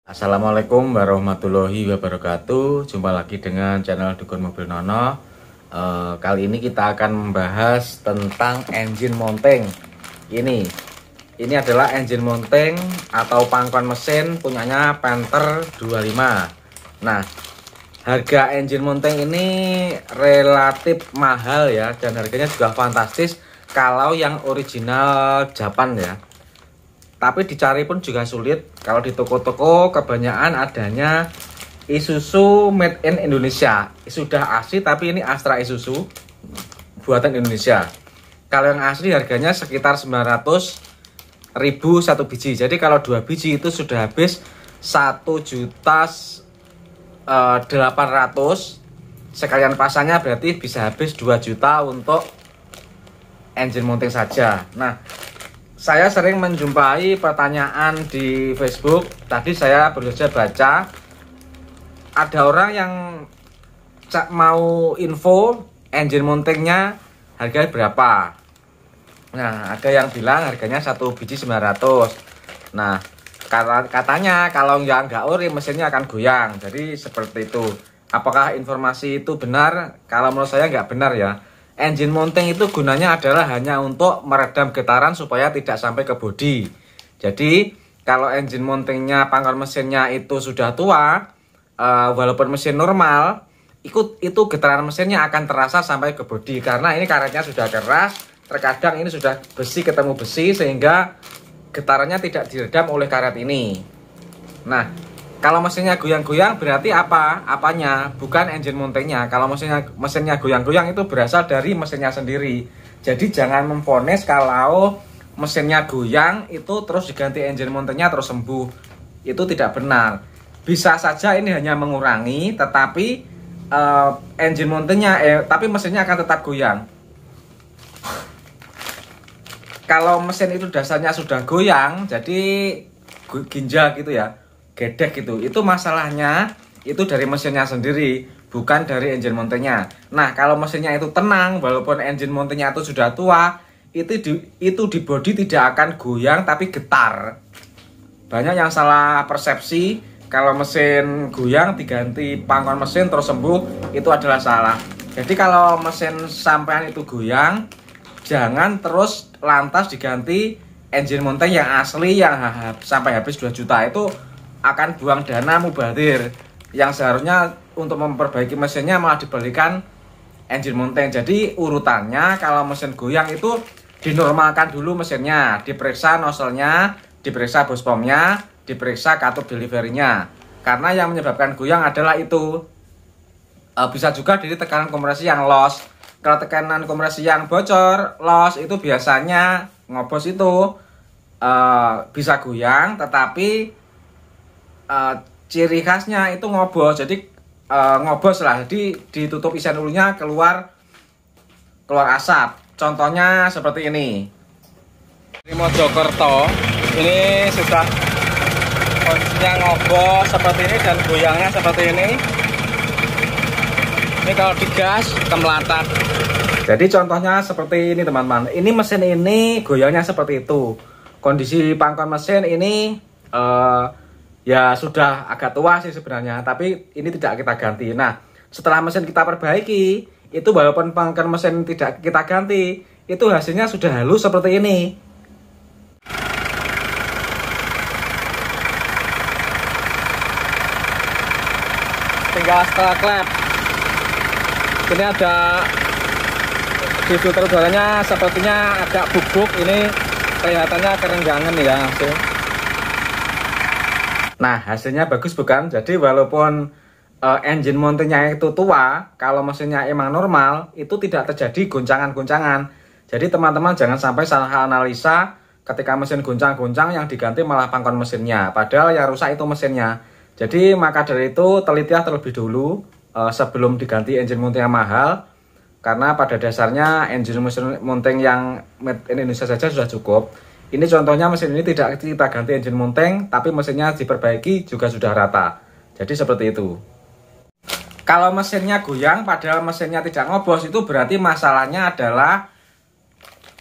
Assalamualaikum warahmatullahi wabarakatuh. Jumpa lagi dengan channel Dukun Mobil Nono. Kali ini kita akan membahas tentang engine mounting. Ini adalah engine mounting atau pangkuan mesin punyanya Panther 25. Nah, harga engine mounting ini relatif mahal ya, dan harganya juga fantastis kalau yang original Japan ya. Tapi dicari pun juga sulit. Kalau di toko-toko kebanyakan adanya Isuzu made in Indonesia. Sudah asli tapi ini Astra Isuzu buatan Indonesia. Kalau yang asli harganya sekitar 900.000 satu biji. Jadi kalau 2 biji itu sudah habis 1.800.000. Sekalian pasangnya berarti bisa habis 2 juta untuk engine mounting saja. Nah, saya sering menjumpai pertanyaan di Facebook. Tadi saya baru saja baca, ada orang yang mau info engine mountingnya harganya berapa. Nah, ada yang bilang harganya 1 biji 900. Nah, katanya kalau nggak ori mesinnya akan goyang. Jadi seperti itu. Apakah informasi itu benar? Kalau menurut saya nggak benar ya. Engine mounting itu gunanya adalah hanya untuk meredam getaran supaya tidak sampai ke bodi. Jadi kalau engine mountingnya, pangkal mesinnya itu sudah tua, walaupun mesin normal, itu getaran mesinnya akan terasa sampai ke bodi. Karena ini karetnya sudah keras, terkadang ini sudah besi ketemu besi sehingga getarannya tidak diredam oleh karet ini. Nah, kalau mesinnya goyang-goyang berarti apanya? Bukan engine mountingnya. Kalau mesinnya goyang-goyang itu berasal dari mesinnya sendiri. Jadi jangan memvonis kalau mesinnya goyang itu terus diganti engine mountingnya terus sembuh. Itu tidak benar. Bisa saja ini hanya mengurangi, tetapi engine mountingnya, tapi mesinnya akan tetap goyang. Kalau mesin itu dasarnya sudah goyang, jadi ginjal gitu ya, gedek gitu, itu masalahnya itu dari mesinnya sendiri, bukan dari engine mountingnya. Nah, kalau mesinnya itu tenang, walaupun engine mountingnya itu sudah tua, itu di bodi tidak akan goyang tapi getar. Banyak yang salah persepsi kalau mesin goyang diganti pangkuan mesin terus sembuh, itu adalah salah. Jadi kalau mesin sampean itu goyang, jangan terus lantas diganti engine mounting yang asli yang sampai habis 2 juta. Itu akan buang dana mubazir, yang seharusnya untuk memperbaiki mesinnya malah dibelikan engine mounting. Jadi urutannya kalau mesin goyang itu dinormalkan dulu mesinnya, diperiksa nozzle-nya, diperiksa bospomnya, diperiksa katup delivery-nya. Karena yang menyebabkan goyang adalah itu. Bisa juga dari tekanan kompresi yang loss. Kalau tekanan kompresi yang bocor, loss, itu biasanya ngobos itu bisa goyang, tetapi ciri khasnya itu ngobos. Jadi ngobos lah, jadi ditutup isian hulunya keluar asap. Contohnya seperti ini. Di Mojokerto ini sudah kondisinya ngobos seperti ini dan goyangnya seperti ini. Ini kalau digas kemelatat. Jadi contohnya seperti ini teman-teman. Ini mesin ini goyangnya seperti itu. Kondisi pangkuan mesin ini ya sudah agak tua sih sebenarnya, tapi ini tidak kita ganti. Nah, setelah mesin kita perbaiki, itu walaupun pangkuan mesin tidak kita ganti, itu hasilnya sudah halus seperti ini. Tinggal setelah klep. Ini ada di filter udaranya sepertinya agak bubuk, ini kelihatannya kerenggangan ya hasil. Nah, hasilnya bagus bukan? Jadi walaupun engine mountingnya itu tua, kalau mesinnya emang normal, itu tidak terjadi goncangan-goncangan. Jadi teman-teman jangan sampai salah analisa ketika mesin goncang-goncang yang diganti malah pangkuan mesinnya. Padahal yang rusak itu mesinnya. Jadi maka dari itu telitilah terlebih dulu sebelum diganti engine mounting yang mahal. Karena pada dasarnya engine mounting yang made in Indonesia saja sudah cukup. Ini contohnya mesin ini tidak kita ganti engine mounting, tapi mesinnya diperbaiki juga sudah rata. Jadi seperti itu. Kalau mesinnya goyang padahal mesinnya tidak ngobos, itu berarti masalahnya adalah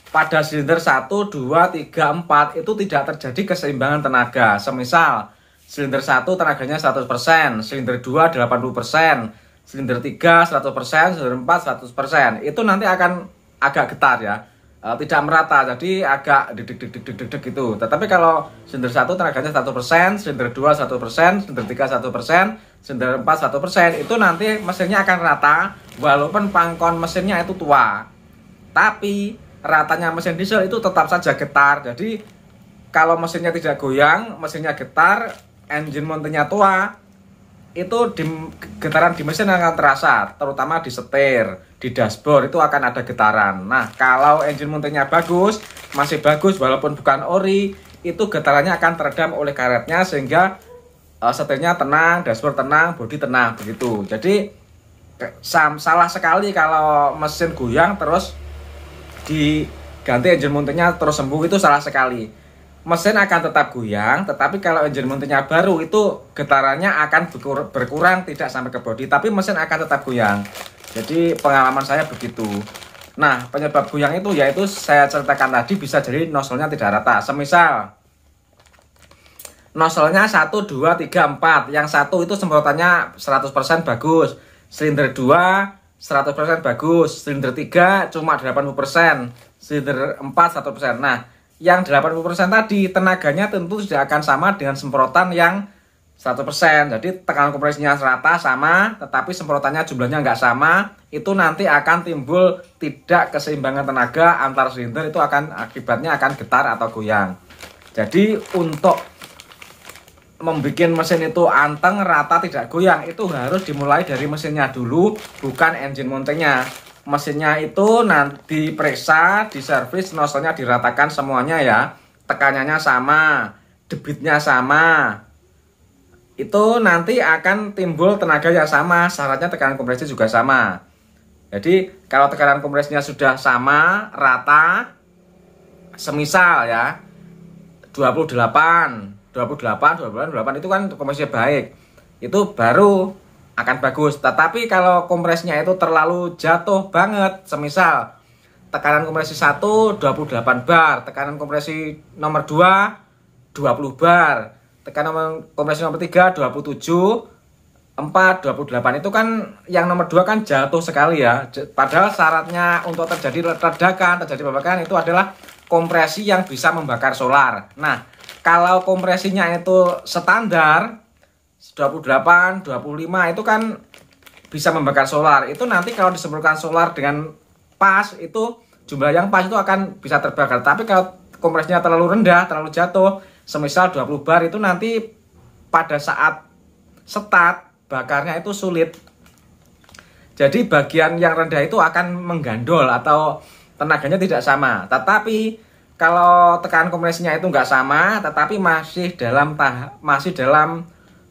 pada silinder 1, 2, 3, 4 itu tidak terjadi keseimbangan tenaga. Semisal silinder 1 tenaganya 100%, silinder 2 80%, silinder 3 100%, silinder 4 100%. Itu nanti akan agak getar ya. Tidak merata, jadi agak deg gitu. Tetapi kalau silinder 1 tenaganya 100%, silinder 2 100%, silinder 3 1%, silinder 4 1%, itu nanti mesinnya akan rata walaupun pangkon mesinnya itu tua. Tapi ratanya mesin diesel itu tetap saja getar. Jadi kalau mesinnya tidak goyang, mesinnya getar, engine montenya tua, itu getaran di mesin akan terasa, terutama di setir, di dashboard itu akan ada getaran. Nah, kalau engine montenya bagus, masih bagus walaupun bukan ori, itu getarannya akan teredam oleh karetnya sehingga setirnya tenang, dashboard tenang, bodi tenang begitu. Jadi salah sekali kalau mesin goyang terus diganti engine montenya terus sembuh, itu salah sekali. Mesin akan tetap goyang, tetapi kalau engine montenya baru itu getarannya akan berkurang tidak sampai ke bodi, tapi mesin akan tetap goyang. Jadi pengalaman saya begitu. Nah, penyebab goyang itu yaitu saya ceritakan tadi, bisa jadi nozzle-nya tidak rata. Semisal nozzle-nya 1, 2, 3, 4. Yang satu itu semprotannya 100% bagus. Silinder 2 100% bagus. Silinder 3 cuma 80%. Silinder 4 100%. Nah, yang 80% tadi tenaganya tentu tidak akan sama dengan semprotan yang 100%. Jadi tekanan kompresinya rata sama, tetapi semprotannya jumlahnya nggak sama. Itu nanti akan timbul tidak keseimbangan tenaga antar silinder, itu akan akibatnya akan getar atau goyang. Jadi untuk membuat mesin itu anteng, rata, tidak goyang, itu harus dimulai dari mesinnya dulu, bukan engine montenya. Mesinnya itu nanti diperiksa, diservis, nozzle-nya diratakan semuanya ya, tekanannya sama, debitnya sama, itu nanti akan timbul tenaga yang sama, syaratnya tekanan kompresi juga sama. Jadi kalau tekanan kompresinya sudah sama, rata, semisal ya 28 itu kan kompresinya baik, itu baru akan bagus. Tetapi kalau kompresinya itu terlalu jatuh banget, semisal tekanan kompresi 1 28 bar, tekanan kompresi nomor 2 20 bar, tekanan kompresi nomor 3 27, 4 28, itu kan yang nomor 2 kan jatuh sekali ya. Padahal syaratnya untuk terjadi ledakan, terjadi pembakaran itu adalah kompresi yang bisa membakar solar. Nah, kalau kompresinya itu standar 28, 25 itu kan bisa membakar solar. Itu nanti kalau disemprotkan solar dengan pas, itu jumlah yang pas itu akan bisa terbakar. Tapi kalau kompresinya terlalu rendah, terlalu jatuh, semisal 20 bar, itu nanti pada saat start bakarnya itu sulit. Jadi bagian yang rendah itu akan menggandol atau tenaganya tidak sama. Tetapi kalau tekanan kompresinya itu nggak sama, tetapi masih dalam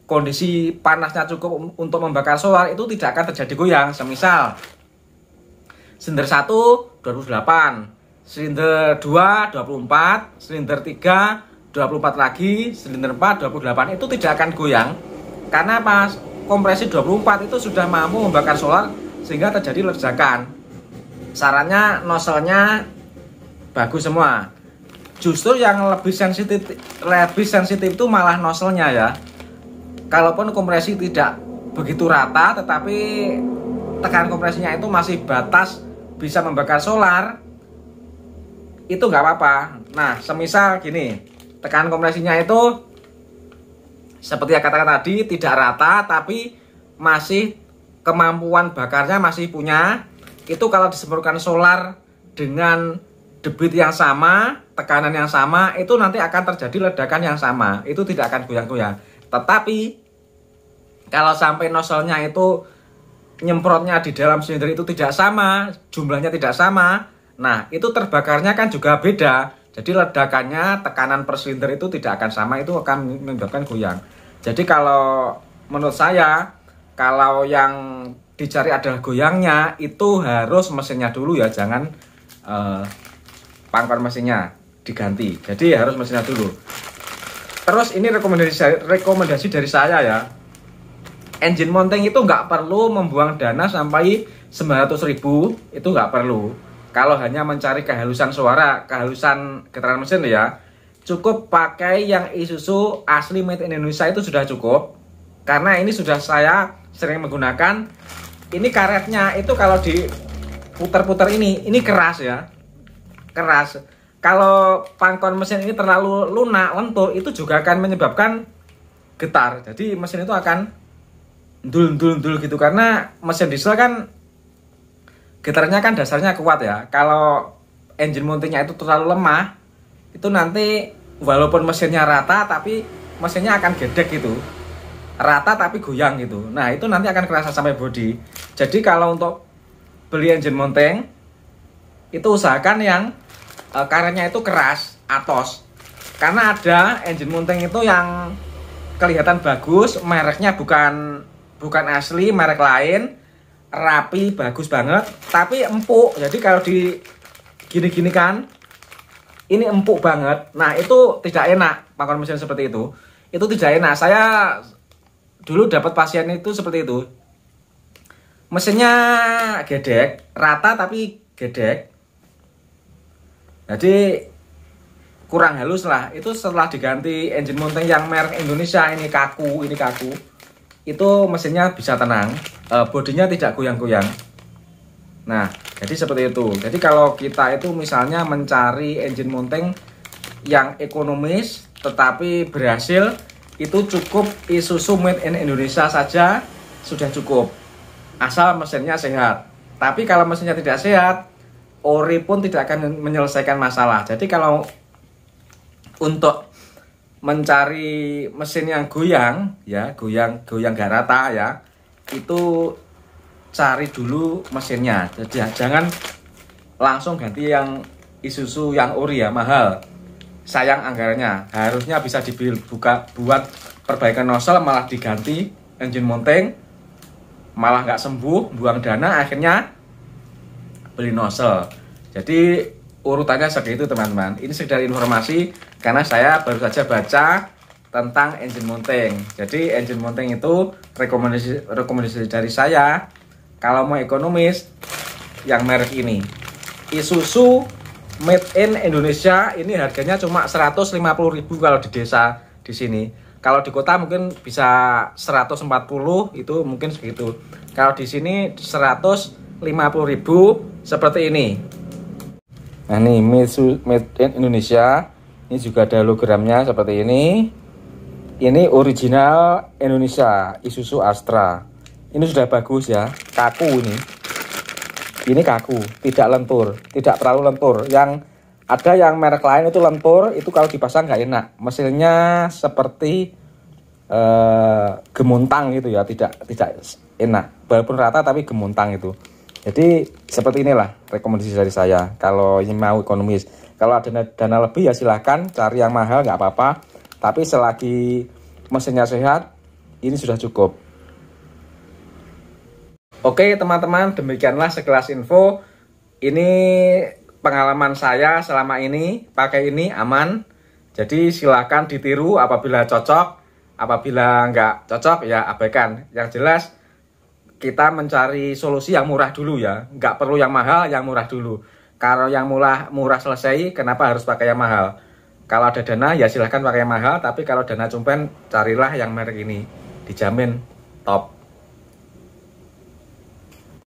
kondisi panasnya cukup untuk membakar solar, itu tidak akan terjadi goyang. Semisal silinder 1 28, silinder 2 24, silinder 3 24 lagi, silinder 4 28, itu tidak akan goyang. Karena pas kompresi 24 itu sudah mampu membakar solar sehingga terjadi ledakan. Sarannya nozzle-nya bagus semua. Justru yang lebih sensitif itu malah nozzle-nya ya. Kalaupun kompresi tidak begitu rata, tetapi tekanan kompresinya itu masih batas bisa membakar solar, itu nggak apa-apa. Nah, semisal gini, tekanan kompresinya itu seperti yang katakan tadi tidak rata, tapi masih kemampuan bakarnya masih punya. Itu kalau disemprotkan solar dengan debit yang sama, tekanan yang sama, itu nanti akan terjadi ledakan yang sama. Itu tidak akan goyang-goyang. Tetapi kalau sampai nozzle-nya itu nyemprotnya di dalam silinder itu tidak sama, jumlahnya tidak sama, nah itu terbakarnya kan juga beda. Jadi ledakannya, tekanan per silinder itu tidak akan sama, itu akan menyebabkan goyang. Jadi kalau menurut saya, kalau yang dicari adalah goyangnya, itu harus mesinnya dulu ya, jangan pangkal mesinnya diganti. Jadi harus mesinnya dulu. Terus ini rekomendasi dari saya ya. Engine mounting itu nggak perlu membuang dana sampai 900.000, itu nggak perlu. Kalau hanya mencari kehalusan suara, kehalusan getaran mesin ya, cukup pakai yang Isuzu asli made in Indonesia itu sudah cukup. Karena ini sudah saya sering menggunakan. Ini karetnya itu kalau diputar-putar ini keras ya. Keras. Kalau pangkon mesin ini terlalu lunak, lentur, itu juga akan menyebabkan getar. Jadi mesin itu akan dul gitu. Karena mesin diesel kan getarnya kan dasarnya kuat ya. Kalau engine mountingnya itu terlalu lemah, itu nanti walaupun mesinnya rata tapi mesinnya akan gedek gitu, rata tapi goyang gitu. Nah itu nanti akan kerasa sampai bodi. Jadi kalau untuk beli engine mounting itu usahakan yang karetnya itu keras, atos. Karena ada engine mounting itu yang kelihatan bagus, mereknya bukan asli, merek lain, rapi, bagus banget, tapi empuk. Jadi kalau di gini-gini kan ini empuk banget. Nah itu tidak enak, pangkon mesin seperti itu tidak enak. Saya dulu dapat pasien itu seperti itu, mesinnya gedek, rata tapi gedek, jadi kurang halus lah. Itu setelah diganti engine mounting yang merek Indonesia, ini kaku, itu mesinnya bisa tenang, bodinya tidak goyang-goyang. Nah jadi seperti itu. Jadi kalau kita itu misalnya mencari engine mounting yang ekonomis tetapi berhasil, itu cukup Isuzu made in Indonesia saja sudah cukup, asal mesinnya sehat. Tapi kalau mesinnya tidak sehat, ori pun tidak akan menyelesaikan masalah. Jadi kalau untuk mencari mesin yang goyang ya, goyang gak rata ya, itu cari dulu mesinnya. Jadi jangan langsung ganti yang Isuzu yang ori ya, mahal, sayang anggarannya. Harusnya bisa buat perbaikan nozzle, malah diganti engine mounting, malah nggak sembuh, buang dana, akhirnya beli nozzle. Jadi urutannya seperti itu teman-teman. Ini sekedar informasi karena saya baru saja baca tentang engine mounting. Jadi engine mounting itu rekomendasi dari saya, kalau mau ekonomis yang merek ini, Isuzu made in Indonesia, ini harganya cuma 150.000 kalau di desa di sini. Kalau di kota mungkin bisa 140, itu mungkin segitu. Kalau di sini 150.000 seperti ini. Nah ini made in Indonesia, ini juga ada hologramnya seperti ini. Ini original Indonesia, Isuzu Astra. Ini sudah bagus ya, kaku ini. Ini kaku, tidak lentur, tidak terlalu lentur. Yang ada yang merek lain itu lentur, itu kalau dipasang nggak enak. Mesinnya seperti gemuntang gitu ya, tidak enak. Walaupun rata tapi gemuntang itu. Jadi seperti inilah rekomendasi dari saya. Kalau ini mau ekonomis, kalau ada dana lebih ya silahkan cari yang mahal, nggak apa-apa. Tapi selagi mesinnya sehat, ini sudah cukup. Oke teman-teman, demikianlah sekelas info. Ini pengalaman saya selama ini pakai ini aman. Jadi silakan ditiru apabila cocok. Apabila nggak cocok ya abaikan. Yang jelas kita mencari solusi yang murah dulu ya. Nggak perlu yang mahal, yang murah dulu. Kalau yang murah selesai, kenapa harus pakai yang mahal? Kalau ada dana ya silahkan pakai yang mahal. Tapi kalau dana cumpen, carilah yang merek ini. Dijamin top.